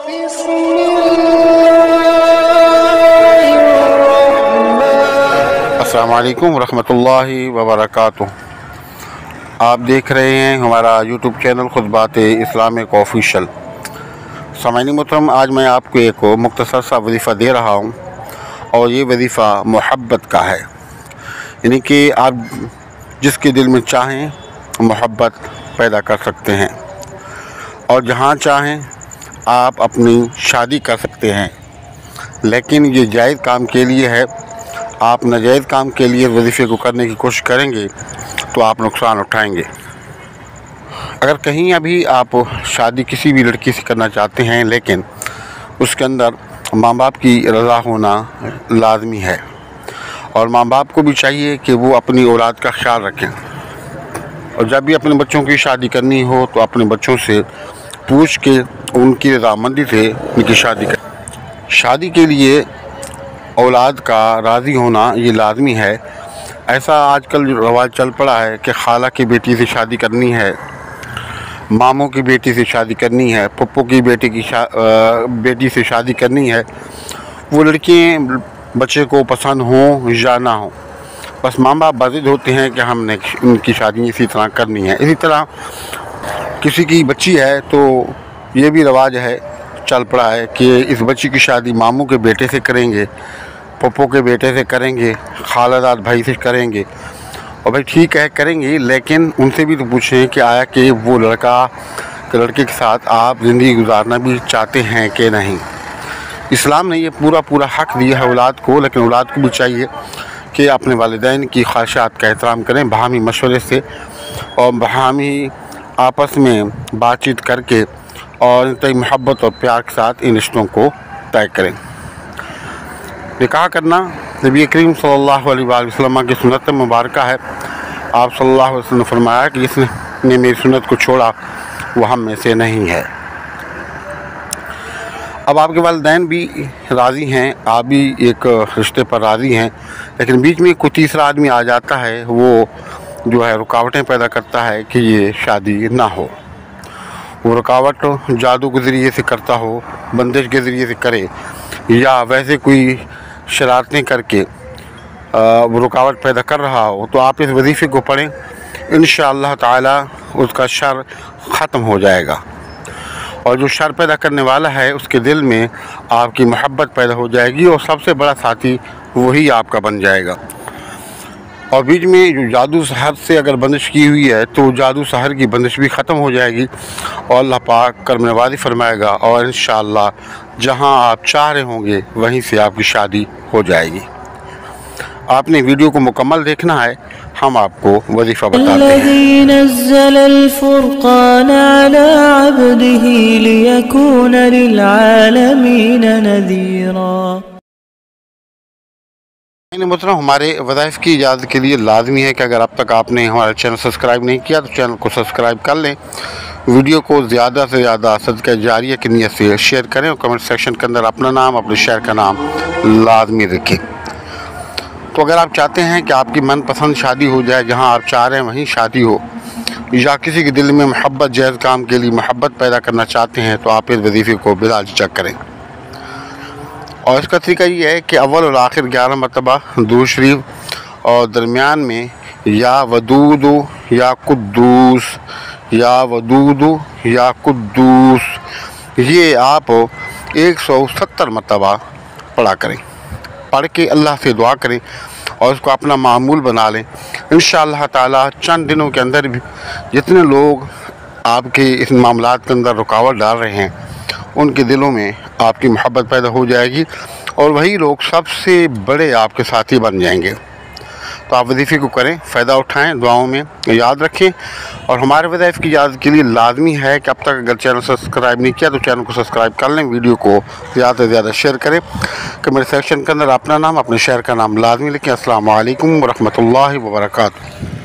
अस्सलाम वालेकुम रहमतुल्लाहि व बरकातुहू। आप देख रहे हैं हमारा यूट्यूब चैनल खुतबात इस्लामिक ऑफिशियल। सामाईन मोहतरम, आज मैं आपको एक मुख्तसर सा वजीफ़ा दे रहा हूँ और ये वजीफ़ा मोहब्बत का है। यानी कि आप जिसके दिल में चाहें मोहब्बत पैदा कर सकते हैं और जहाँ चाहें आप अपनी शादी कर सकते हैं। लेकिन ये जायज़ काम के लिए है। आप नाजायज़ काम के लिए वजीफ़े को करने की कोशिश करेंगे तो आप नुकसान उठाएंगे। अगर कहीं अभी आप शादी किसी भी लड़की से करना चाहते हैं लेकिन उसके अंदर माँ बाप की रज़ा होना लाजमी है और माँ बाप को भी चाहिए कि वो अपनी औलाद का ख्याल रखें, और जब भी अपने बच्चों की शादी करनी हो तो अपने बच्चों से पूछ के उनकी रज़ामंदी से उनकी शादी करें। शादी के लिए औलाद का राज़ी होना ये लाजमी है। ऐसा आजकल रवाज चल पड़ा है कि खाला की बेटी से शादी करनी है, मामों की बेटी से शादी करनी है, पप्पू की बेटी से शादी करनी है। वो लड़कियाँ बच्चे को पसंद हों या ना हो, बस माँ बाप बाज़िद होते हैं कि हमने उनकी शादी इसी तरह करनी है। इसी तरह किसी की बच्ची है तो ये भी रवाज है, चल पड़ा है कि इस बच्ची की शादी मामू के बेटे से करेंगे, पप्पो के बेटे से करेंगे, खालादाद भाई से करेंगे। और भाई ठीक है करेंगे, लेकिन उनसे भी तो पूछें कि आया कि वो लड़के के साथ आप ज़िंदगी गुजारना भी चाहते हैं कि नहीं। इस्लाम ने ये पूरा हक़ दिया है औलाद को, लेकिन औलाद को भी चाहिए कि अपने वालिदैन की ख्वाहिशात का एहतराम करें बाहमी मशवरे से और बाहमी आपस में बातचीत करके और इंतहाई मोहब्बत और प्यार के साथ इन रिश्तों को तय करें। निकाह करना नबी करीम सल्लल्लाहु अलैहि वसल्लम की सुन्नत मुबारक है। आप सल्लल्लाहु अलैहि वसल्लम ने फरमाया कि जिसने मेरी सुन्नत को छोड़ा वो हम में से नहीं है। अब आपके वालिदैन भी राज़ी हैं, आप भी एक रिश्ते पर राज़ी हैं, लेकिन बीच में कोई तीसरा आदमी आ जाता है, वो जो है रुकावटें पैदा करता है कि ये शादी ना हो। वो रुकावट जादू के ज़रिए से करता हो, बंदिश के ज़रिए से करे, या वैसे कोई शरारतें करके वो रुकावट पैदा कर रहा हो, तो आप इस वजीफ़े को पढ़ें। इंशाअल्लाह ताला उसका शर ख़त्म हो जाएगा और जो शर पैदा करने वाला है उसके दिल में आपकी मोहब्बत पैदा हो जाएगी और सबसे बड़ा साथी वही आपका बन जाएगा। और बीच में जो जादू सहर से अगर बंदिश की हुई है तो जादू सहर की बंदिश भी ख़त्म हो जाएगी और अल्लाह पाक करम नवाज़ी फरमाएगा और इंशाअल्लाह जहां आप चाह रहे होंगे वहीं से आपकी शादी हो जाएगी। आपने वीडियो को मुकम्मल देखना है, हम आपको वजीफ़ा बताते हैं। मतलब हमारे वज़ाइफ़ की इजाज़त के लिए लाजमी है कि अगर अब तक आपने हमारा चैनल सब्सक्राइब नहीं किया तो चैनल को सब्सक्राइब कर लें। वीडियो को ज़्यादा से ज़्यादा सदका जारिया की नीयत से शेयर करें और कमेंट सेक्शन के अंदर अपना नाम, अपने शहर का नाम लाजमी रखें। तो अगर आप चाहते हैं कि आपकी मनपसंद शादी हो जाए, जहाँ आप चाह रहे हैं वहीं शादी हो, या किसी के दिल में मोहब्बत जायज़ काम के लिए मोहब्बत पैदा करना चाहते हैं, तो आप इस वजीफ़े को बिला झिझक करें। और इसका तरीका ये है कि अव्वल और आखिर 11 मरतबा दुरूद शरीफ और दरमियान में या वदूदु या कुद्दूस, या वदूदु या कुद्दूस, ये आप 170 मरतबा पढ़ा करें। पढ़ के अल्लाह से दुआ करें और उसको अपना मामूल बना लें। इंशाअल्लाह ताला चंद दिनों के अंदर भी जितने लोग आपके इस मामलात के अंदर रुकावट डाल रहे हैं उनके दिलों में आपकी मोहब्बत पैदा हो जाएगी और वही लोग सबसे बड़े आपके साथी बन जाएंगे। तो आप वजीफ़े को करें, फ़ायदा उठाएं, दुआओं में याद रखें। और हमारे वज़ाइफ़ की इजाज़त के लिए लाजमी है कि अब तक अगर चैनल सब्सक्राइब नहीं किया तो चैनल को सब्सक्राइब कर लें, वीडियो को ज़्यादा से ज़्यादा शेयर करें, कमेंट सेक्शन के अंदर अपना नाम, अपने शहर का नाम लाजमी लिखें। अस्सलामु अलैकुम व रहमतुल्लाहि व बरकातुहू।